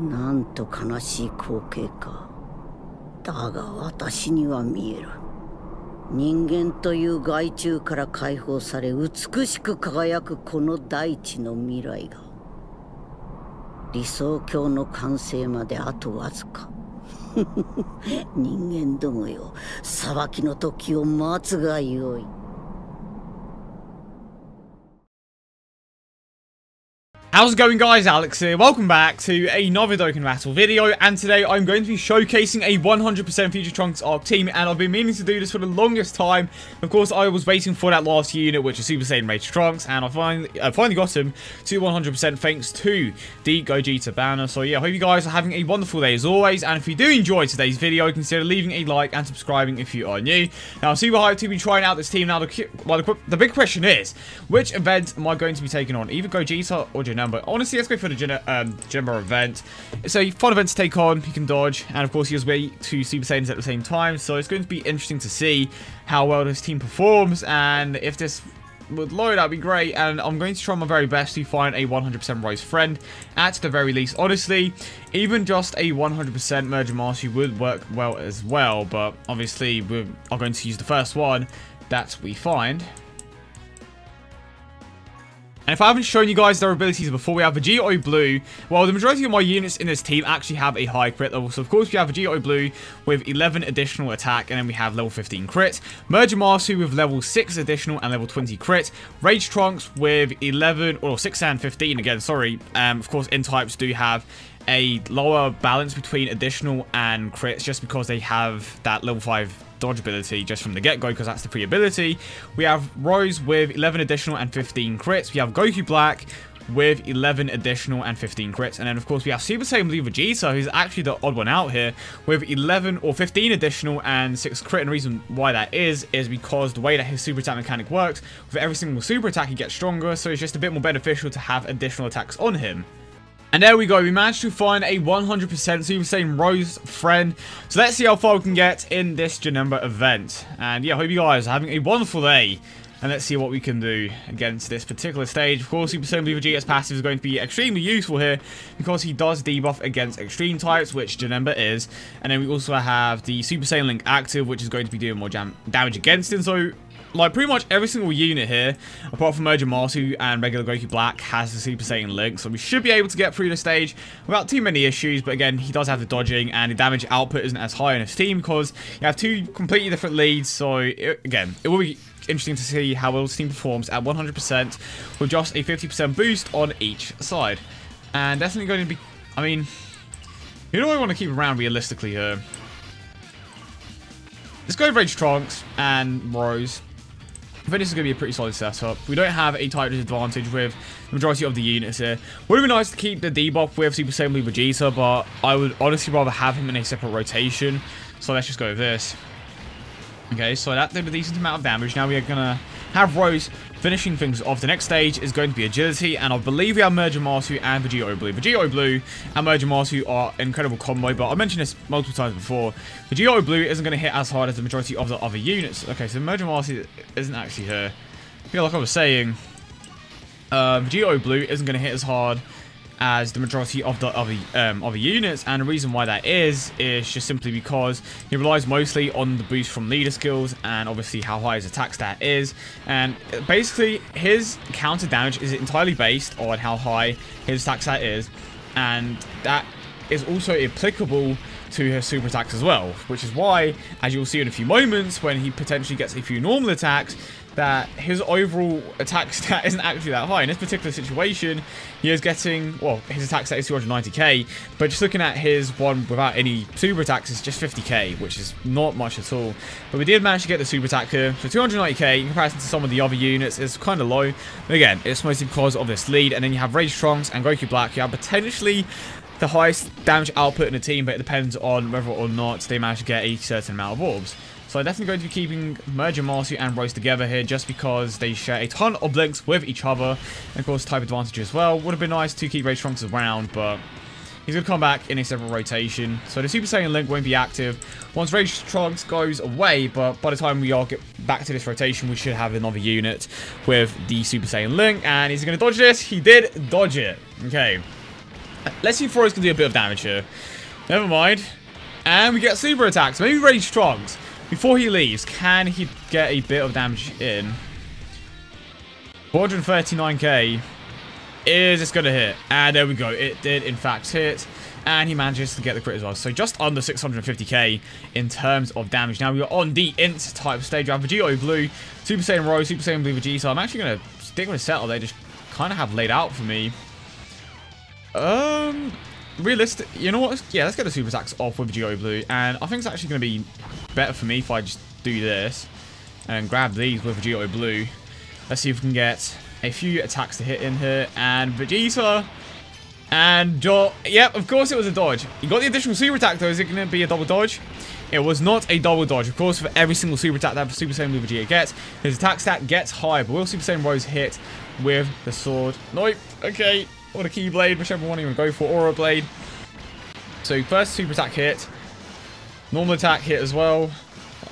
なんと悲しい光景か。だが私には見える。人間という害虫から解放され美しく輝くこの大地の未来が、理想郷の完成まであとわずか。人間どもよ、裁きの時を待つがよい。How's it going, guys? Alex here. Welcome back to another Dokkan Battle video, and today I'm going to be showcasing a 100% Future Trunks ARC team, and I've been meaning to do this for the longest time. Of course, I was waiting for that last unit, which is Super Saiyan Rage Trunks, and I finally got him to 100% thanks to the Vegeta banner. So yeah, I hope you guys are having a wonderful day as always, and if you do enjoy today's video, consider leaving a like and subscribing if you are new. Now, I'm super hyped to be trying out this team. Now, the big question is, which event am I going to be taking on? Either Vegeta or Janemba. But honestly, let's go for the Janemba event. It's a fun event to take on. You can dodge, and of course he has way two Super Saiyans at the same time, so it's going to be interesting to see how well this team performs, and if this would load, that'd be great. And I'm going to try my very best to find a 100% Rose friend at the very least. Honestly, even just a 100% Merger Mastery would work well as well, but obviously we are going to use the first one that we find. And if I haven't shown you guys their abilities before, we have Vegito Blue. Well, the majority of my units in this team actually have a high crit level. So, of course, we have Vegito Blue with 11 additional attack, and then we have level 15 crit. Merger Masu with level 6 additional and level 20 crit. Rage Trunks with 11, or 6 and 15 again, sorry. Of course, N-types do have a lower balance between additional and crits just because they have that level 5 dodge ability just from the get-go, because that's the free ability. We have Rose with 11 additional and 15 crits. We have Goku Black with 11 additional and 15 crits. And then, of course, we have Super Saiyan Blue Vegeta, who's actually the odd one out here, with 11 or 15 additional and 6 crit. And the reason why that is because the way that his super attack mechanic works, with every single super attack, he gets stronger, so it's just a bit more beneficial to have additional attacks on him. And there we go, we managed to find a 100% Super Saiyan Rose friend. So let's see how far we can get in this Janemba event. And yeah, I hope you guys are having a wonderful day. And let's see what we can do against this particular stage. Of course, Super Saiyan Blue Vegeta's passive is going to be extremely useful here, because he does debuff against extreme types, which Janemba is. And then we also have the Super Saiyan Link active, which is going to be doing more damage against him. So, like, pretty much every single unit here, apart from Merger Masu and regular Goku Black, has the Super Saiyan Link. So we should be able to get through the stage without too many issues. But again, he does have the dodging, and the damage output isn't as high on his team because you have two completely different leads. So, again, it will be interesting to see how well this team performs at 100% with just a 50% boost on each side. And definitely going to be, I mean, who do I want to keep around realistically here? Let's go Rage Trunks and Rose. I think this is going to be a pretty solid setup. We don't have a type disadvantage with the majority of the units here. Would have been nice to keep the debuff with Super Saiyan Blue Vegeta, but I would honestly rather have him in a separate rotation. So let's just go with this. Okay, so that did a decent amount of damage. Now we are going to have Rose finishing things off. The next stage is going to be Agility, and I believe we have Merger Masu and Vegito Blue. Vegito Blue and Merger Masu are an incredible combo, but I mentioned this multiple times before. Vegito Blue isn't going to hit as hard as the majority of the other units. Okay, so Merger Masu isn't actually here. Yeah, like I was saying, Vegito Blue isn't going to hit as hard as the majority of the other units, and the reason why that is just simply because he relies mostly on the boost from leader skills and obviously how high his attack stat is. And basically his counter damage is entirely based on how high his attack stat is, and that is also applicable to his super attacks as well, which is why, as you'll see in a few moments, when he potentially gets a few normal attacks, that his overall attack stat isn't actually that high. In this particular situation, he is getting, well, his attack stat is 290k, but just looking at his one without any super attacks is just 50k, which is not much at all. But we did manage to get the super attack here, so 290k in comparison to some of the other units is kind of low. But again, it's mostly because of this lead, and then you have Rage Trunks and Goku Black. You have potentially the highest damage output in the team, but it depends on whether or not they manage to get a certain amount of orbs. So I'm definitely going to be keeping Merger Masu and Rose together here, just because they share a ton of links with each other. And of course, type advantage as well. Would have been nice to keep Rage Trunks around, but he's going to come back in a separate rotation. So the Super Saiyan Link won't be active once Rage Trunks goes away, but by the time we all get back to this rotation, we should have another unit with the Super Saiyan Link. And he's going to dodge this. He did dodge it. Okay. Let's see if Rose can do a bit of damage here. Never mind. And we get super attacks. Maybe Rage Trunks. Before he leaves, can he get a bit of damage in? 439k. Is this going to hit? And there we go. It did, in fact, hit. And he manages to get the crit as well. So just under 650k in terms of damage. Now we are on the INT type stage. We have Vegito Blue, Super Saiyan Rose, Super Saiyan Blue Vegeta. I'm actually going to stick with a setup they just kind of have laid out for me. Realistic. You know what? Yeah, let's get the super attacks off with Vegito Blue. And I think it's actually going to be better for me if I just do this and grab these with Vegito Blue. Let's see if we can get a few attacks to hit in here. And Vegeta. And, yep, of course it was a dodge. You got the additional super attack, though. Is it going to be a double dodge? It was not a double dodge. Of course, for every single super attack that Super Saiyan Blue Vegeta gets, his attack stat gets higher. But will Super Saiyan Rose hit with the sword? Nope. Okay. Or the Keyblade, whichever one you want to go for. Aura Blade. So, first super attack hit. Normal attack hit as well.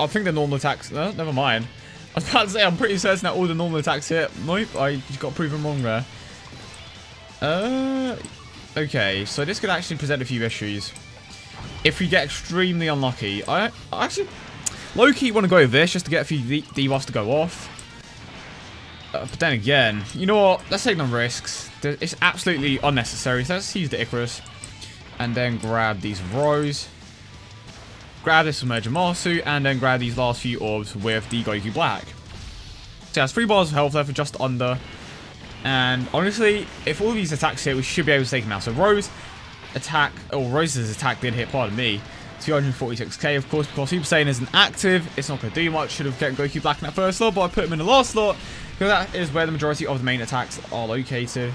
I think the normal attacks... No, never mind. I was about to say, I'm pretty certain that all the normal attacks hit. Nope. I just got proven wrong there. Okay, so this could actually present a few issues. If we get extremely unlucky, I actually low-key want to go with this just to get a few debuffs to go off. But then again, you know what? Let's take no risks. It's absolutely unnecessary. So let's use the Icarus. And then grab these Rose. Grab this with Zamasu. And then grab these last few orbs with the Goku Black. So it has 3 bars of health left for just under. And honestly, if all of these attacks hit, we should be able to take him out. So Rose's attack did hit, pardon me, 246k, of course, because Super Saiyan isn't active. It's not going to do much. Should have kept Goku Black in that first slot, but I put him in the last slot, because that is where the majority of the main attacks are located.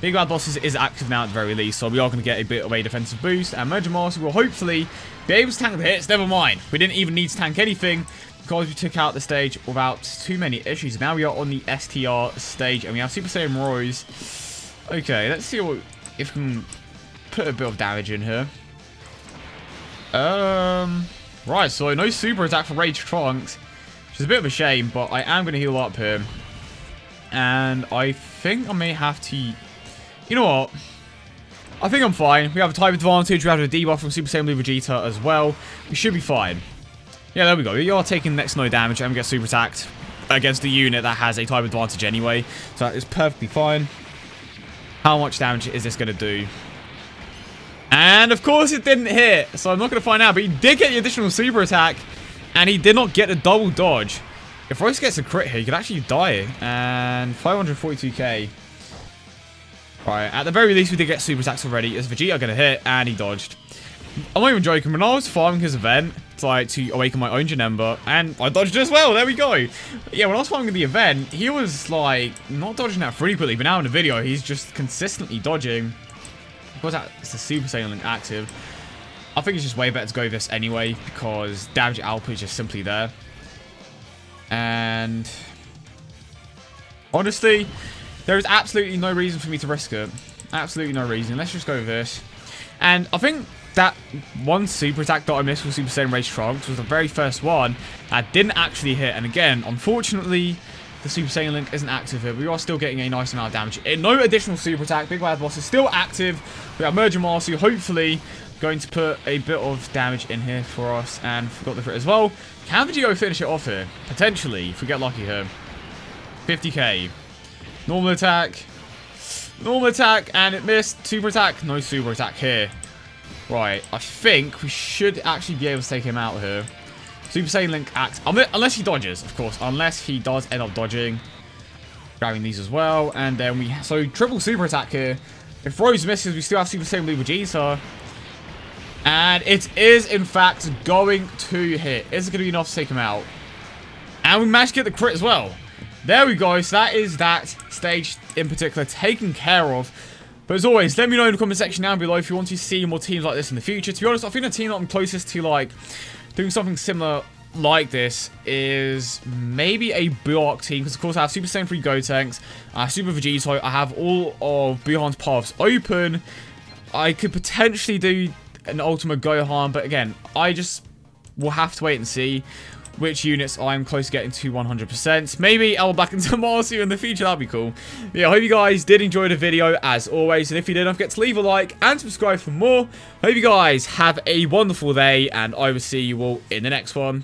Big Bad Bosses is active now at the very least, so we are going to get a bit of a defensive boost. And Zamasu will hopefully be able to tank the hits. Never mind. We didn't even need to tank anything, because we took out the stage without too many issues. Now we are on the STR stage, and we have Super Saiyan Rose. Okay, let's see if we can put a bit of damage in here. Right, so no super attack for Rage Trunks, which is a bit of a shame, but I am going to heal up here. And I think I may have to... You know what? I think I'm fine. We have a type advantage. We have a debuff from Super Saiyan Blue Vegeta as well. We should be fine. Yeah, there we go. You are taking next no damage and we get super attacked against the unit that has a type advantage anyway. So that is perfectly fine. How much damage is this going to do? And of course it didn't hit. So I'm not going to find out. But he did get the additional super attack. And he did not get a double dodge. If Royce gets a crit here, he could actually die. And 542k. Right, at the very least we did get super attacks already. Is Vegeta going to hit? And he dodged. I'm not even joking. When I was farming his event, to awaken my own Janemba, and I dodged as well. There we go. Yeah, when I was farming the event, he was like not dodging that frequently, but now in the video, he's just consistently dodging. Of course, that's the Super Saiyan Link active. I think it's just way better to go with this anyway, because damage output is just simply there. And honestly, there is absolutely no reason for me to risk it. Absolutely no reason. Let's just go with this. And I think that one super attack that I missed with Super Saiyan Rage Trunks was the very first one that didn't actually hit. And again, unfortunately, the Super Saiyan Link isn't active here. We are still getting a nice amount of damage. No additional super attack. Big Bad Boss is still active. We have Zamasu, hopefully going to put a bit of damage in here for us. And forgot the crit as well. Can Vegito finish it off here? Potentially, if we get lucky here. 50k. Normal attack. Normal attack, and it missed. Super attack. No super attack here. Right, I think we should actually be able to take him out here. Super Saiyan Link acts, unless he dodges, of course. Unless he does end up dodging. Grabbing these as well. And then so triple super attack here. If Rose misses, we still have Super Saiyan Blue Vegeta. And it is, in fact, going to hit. Is it going to be enough to take him out? And we managed to get the crit as well. There we go. So that is that stage in particular taken care of. But as always, let me know in the comment section down below if you want to see more teams like this in the future. To be honest, I think the team that I'm closest to, like, doing something similar like this is maybe a Block team. Because, of course, I have Super Saiyan 3 Gotenks, Super Vegito. I have all of Buhan's paths open. I could potentially do an Ultimate Gohan. But, again, I just will have to wait and see. which units I'm close to getting to 100%. Maybe I'll back into Zamasu in the future. That'd be cool. But yeah, I hope you guys did enjoy the video as always. And if you did, don't forget to leave a like and subscribe for more. Hope you guys have a wonderful day, and I will see you all in the next one.